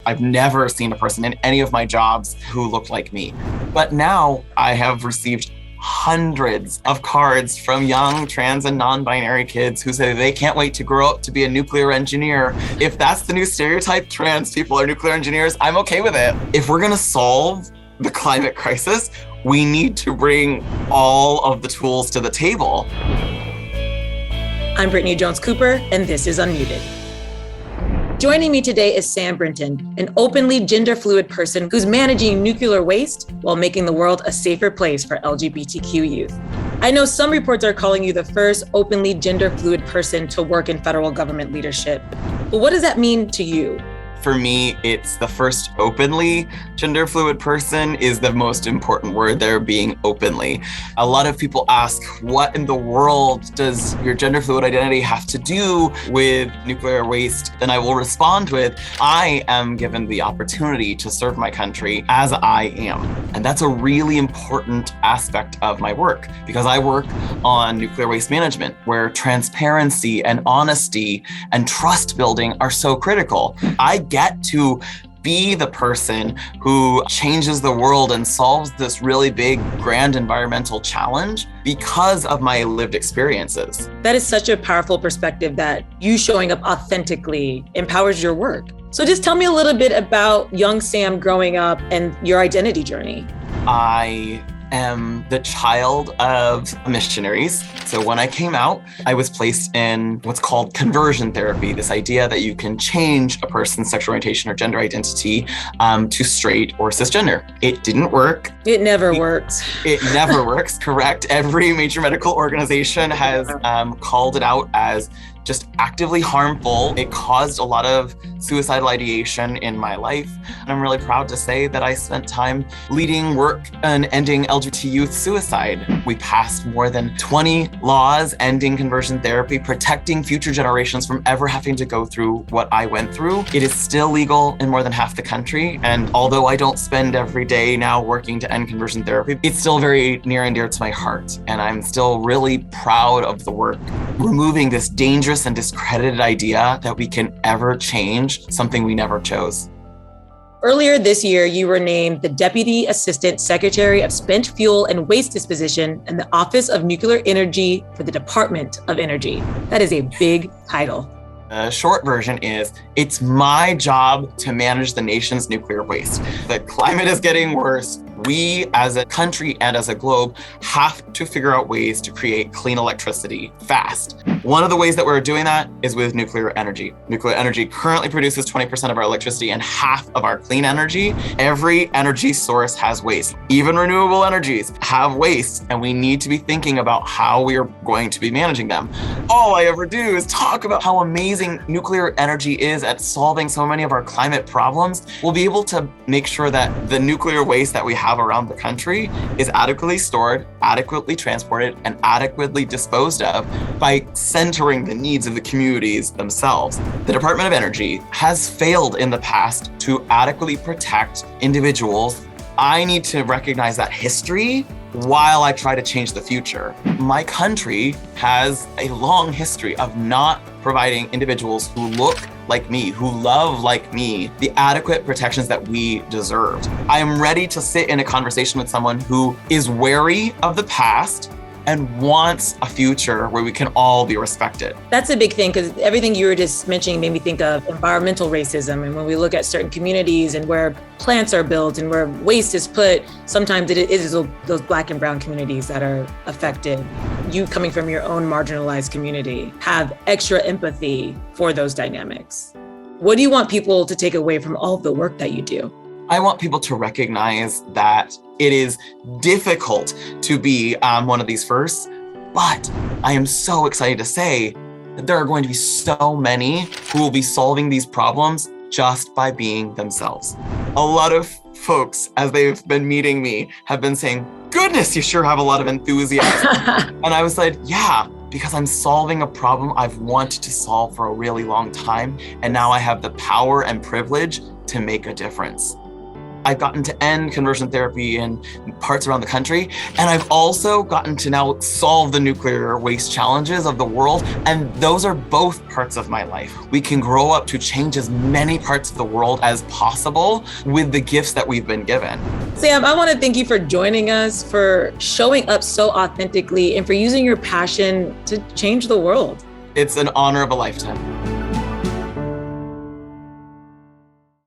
I've never seen a person in any of my jobs who looked like me. But now I have received hundreds of cards from young trans and non-binary kids who say they can't wait to grow up to be a nuclear engineer. If that's the new stereotype, trans people are nuclear engineers, I'm okay with it. If we're gonna solve the climate crisis, we need to bring all of the tools to the table. I'm Brittany Jones-Cooper, and this is Unmuted. Joining me today is Sam Brinton, an openly gender-fluid person who's managing nuclear waste while making the world a safer place for LGBTQ youth. I know some reports are calling you the first openly gender-fluid person to work in federal government leadership. But what does that mean to you? For me, it's the first openly gender fluid person is the most important word there, being openly. A lot of people ask, what in the world does your gender fluid identity have to do with nuclear waste? And I will respond with, I am given the opportunity to serve my country as I am. And that's a really important aspect of my work because I work on nuclear waste management where transparency and honesty and trust building are so critical. I get to be the person who changes the world and solves this really big, grand environmental challenge because of my lived experiences. That is such a powerful perspective that you showing up authentically empowers your work. So just tell me a little bit about young Sam growing up and your identity journey. I am the child of missionaries. So when I came out, I was placed in what's called conversion therapy, this idea that you can change a person's sexual orientation or gender identity to straight or cisgender. It didn't work. It never works. It never works, correct. Every major medical organization has called it out as just actively harmful. It caused a lot of suicidal ideation in my life. And I'm really proud to say that I spent time leading work on ending LGBT youth suicide. We passed more than 20 laws ending conversion therapy, protecting future generations from ever having to go through what I went through. It is still legal in more than half the country. And although I don't spend every day now working to end conversion therapy, it's still very near and dear to my heart. And I'm still really proud of the work, removing this dangerous and discredited idea that we can ever change something we never chose. Earlier this year, you were named the Deputy Assistant Secretary of Spent Fuel and Waste Disposition in the Office of Nuclear Energy for the Department of Energy. That is a big title. The short version is, it's my job to manage the nation's nuclear waste. The climate is getting worse. We as a country and as a globe have to figure out ways to create clean electricity fast. One of the ways that we're doing that is with nuclear energy. Nuclear energy currently produces 20% of our electricity and half of our clean energy. Every energy source has waste. Even renewable energies have waste, and we need to be thinking about how we are going to be managing them. All I ever do is talk about how amazing nuclear energy is at solving so many of our climate problems. We'll be able to make sure that the nuclear waste that we have around the country is adequately stored, adequately transported, and adequately disposed of by centering the needs of the communities themselves. The Department of Energy has failed in the past to adequately protect individuals. I need to recognize that history while I try to change the future. My country has a long history of not providing individuals who look like me, who love like me, the adequate protections that we deserved. I am ready to sit in a conversation with someone who is wary of the past and wants a future where we can all be respected. That's a big thing because everything you were just mentioning made me think of environmental racism. And when we look at certain communities and where plants are built and where waste is put, sometimes it is those Black and brown communities that are affected. You coming from your own marginalized community have extra empathy for those dynamics. What do you want people to take away from all of the work that you do? I want people to recognize that it is difficult to be one of these firsts, but I am so excited to say that there are going to be so many who will be solving these problems just by being themselves. A lot of folks, as they've been meeting me, have been saying, goodness, you sure have a lot of enthusiasm. And I was like, yeah, because I'm solving a problem I've wanted to solve for a really long time. And now I have the power and privilege to make a difference. I've gotten to end conversion therapy in parts around the country. And I've also gotten to now solve the nuclear waste challenges of the world. And those are both parts of my life. We can grow up to change as many parts of the world as possible with the gifts that we've been given. Sam, I want to thank you for joining us, for showing up so authentically, and for using your passion to change the world. It's an honor of a lifetime.